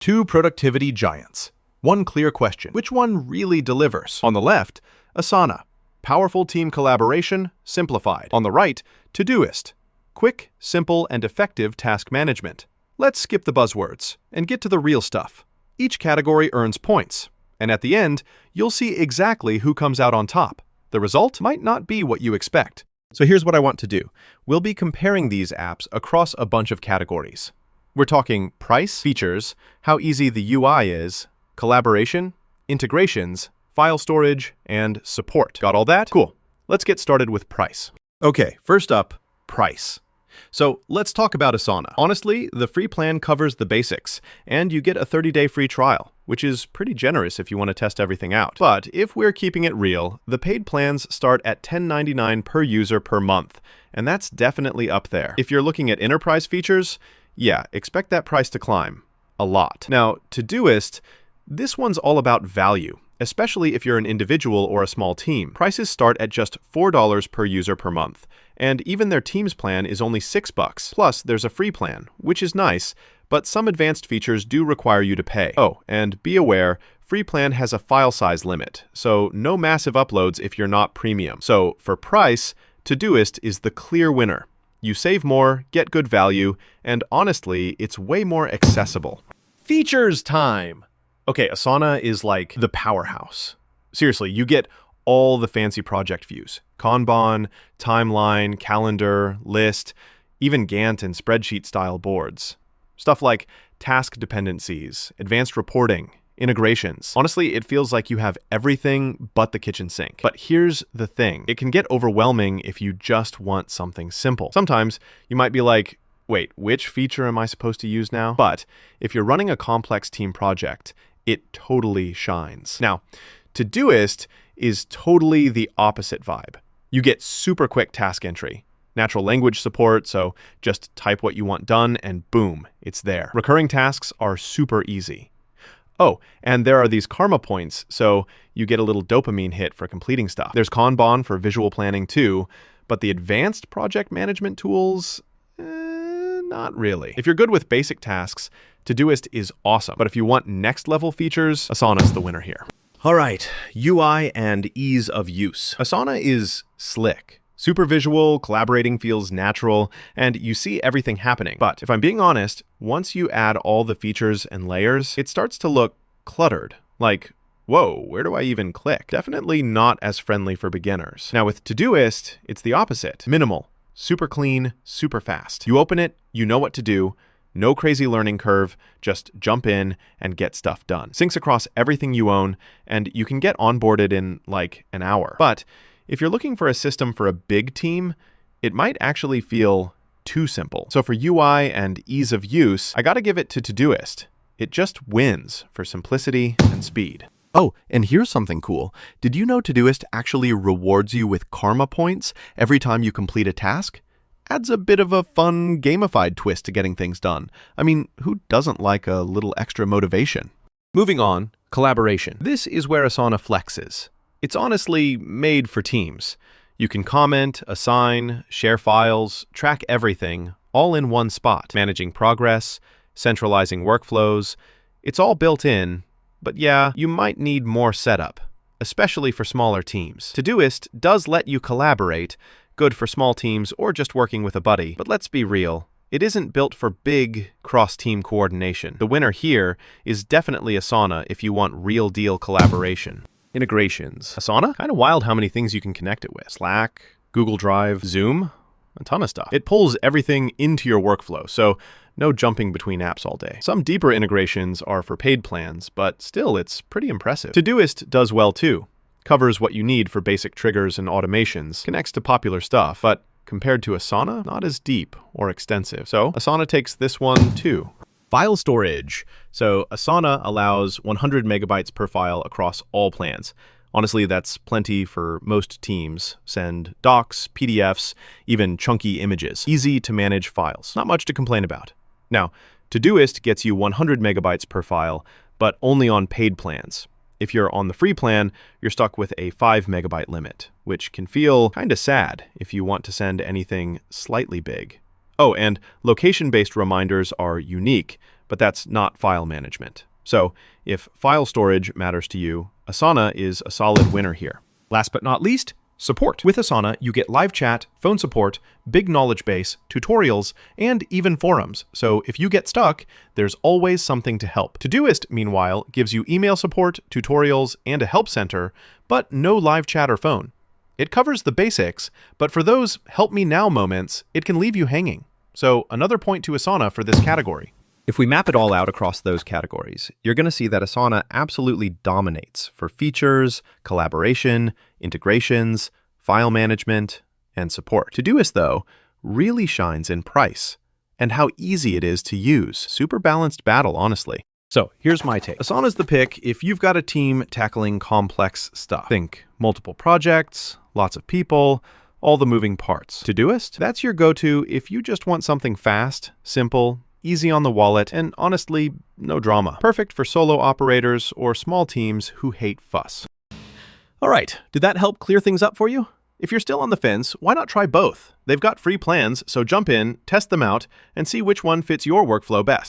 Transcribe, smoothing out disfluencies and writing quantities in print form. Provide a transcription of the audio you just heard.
Two productivity giants. One clear question: which one really delivers? On the left, Asana, powerful team collaboration, simplified. On the right, Todoist, quick, simple, and effective task management. Let's skip the buzzwords and get to the real stuff. Each category earns points, and at the end, you'll see exactly who comes out on top. The result might not be what you expect. So here's what I want to do. We'll be comparing these apps across a bunch of categories. We're talking price, features, how easy the UI is, collaboration, integrations, file storage, and support. Got all that? Cool. Let's get started with price. Okay, first up, price. So let's talk about Asana. Honestly, the free plan covers the basics, and you get a 30-day free trial, which is pretty generous if you want to test everything out. But if we're keeping it real, the paid plans start at $10.99 per user per month, and that's definitely up there. If you're looking at enterprise features, yeah, expect that price to climb a lot. Now, Todoist, this one's all about value, especially if you're an individual or a small team. Prices start at just $4 per user per month, and even their Teams plan is only $6. Plus, there's a free plan, which is nice, but some advanced features do require you to pay. Oh, and be aware, free plan has a file size limit, so no massive uploads if you're not premium. So for price, Todoist is the clear winner. You save more, get good value, and honestly, it's way more accessible. Features time! Okay, Asana is like the powerhouse. Seriously, you get all the fancy project views. Kanban, timeline, calendar, list, even Gantt and spreadsheet style boards. Stuff like task dependencies, advanced reporting, integrations. Honestly, it feels like you have everything but the kitchen sink. But here's the thing. It can get overwhelming if you just want something simple. Sometimes you might be like, wait, which feature am I supposed to use now? But if you're running a complex team project, it totally shines. Now, Todoist is totally the opposite vibe. You get super quick task entry, natural language support, so just type what you want done and boom, it's there. Recurring tasks are super easy. Oh, and there are these karma points, so you get a little dopamine hit for completing stuff. There's Kanban for visual planning too, but the advanced project management tools, not really. If you're good with basic tasks, Todoist is awesome. But if you want next level features, Asana's the winner here. All right, UI and ease of use. Asana is slick. Super visual, collaborating feels natural, and you see everything happening. But if I'm being honest, once you add all the features and layers, it starts to look cluttered. Like, whoa, where do I even click? Definitely not as friendly for beginners. Now with Todoist, it's the opposite. Minimal, super clean, super fast. You open it, you know what to do, no crazy learning curve, just jump in and get stuff done. Syncs across everything you own, and you can get onboarded in like an hour. But if you're looking for a system for a big team, it might actually feel too simple. So for UI and ease of use, I gotta give it to Todoist. It just wins for simplicity and speed. Oh, and here's something cool. Did you know Todoist actually rewards you with karma points every time you complete a task? Adds a bit of a fun, gamified twist to getting things done. I mean, who doesn't like a little extra motivation? Moving on, collaboration. This is where Asana flexes. It's honestly made for teams. You can comment, assign, share files, track everything, all in one spot. Managing progress, centralizing workflows. It's all built in, but yeah, you might need more setup, especially for smaller teams. Todoist does let you collaborate, good for small teams or just working with a buddy. But let's be real, it isn't built for big cross-team coordination. The winner here is definitely Asana if you want real-deal collaboration. Integrations. Asana? Kind of wild how many things you can connect it with. Slack, Google Drive, Zoom, a ton of stuff. It pulls everything into your workflow, so no jumping between apps all day. Some deeper integrations are for paid plans, but still, it's pretty impressive. Todoist does well too. Covers what you need for basic triggers and automations, connects to popular stuff, but compared to Asana, not as deep or extensive. So Asana takes this one too. File storage. So Asana allows 100 megabytes per file across all plans. Honestly, that's plenty for most teams. Send docs, PDFs, even chunky images. Easy to manage files. Not much to complain about. Now, Todoist gets you 100 megabytes per file, but only on paid plans. If you're on the free plan, you're stuck with a 5 megabyte limit, which can feel kinda sad if you want to send anything slightly big. Oh, and location-based reminders are unique, but that's not file management. So if file storage matters to you, Asana is a solid winner here. Last but not least, support. With Asana, you get live chat, phone support, big knowledge base, tutorials, and even forums. So if you get stuck, there's always something to help. Todoist, meanwhile, gives you email support, tutorials, and a help center, but no live chat or phone. It covers the basics, but for those help me now moments, it can leave you hanging. So another point to Asana for this category. If we map it all out across those categories, you're going to see that Asana absolutely dominates for features, collaboration, integrations, file management, and support. Todoist, though, really shines in price and how easy it is to use. Super balanced battle, honestly. So here's my take. Asana's the pick if you've got a team tackling complex stuff. Think multiple projects, lots of people, all the moving parts. Todoist, that's your go-to if you just want something fast, simple, easy on the wallet, and honestly, no drama. Perfect for solo operators or small teams who hate fuss. All right, did that help clear things up for you? If you're still on the fence, why not try both? They've got free plans, so jump in, test them out, and see which one fits your workflow best.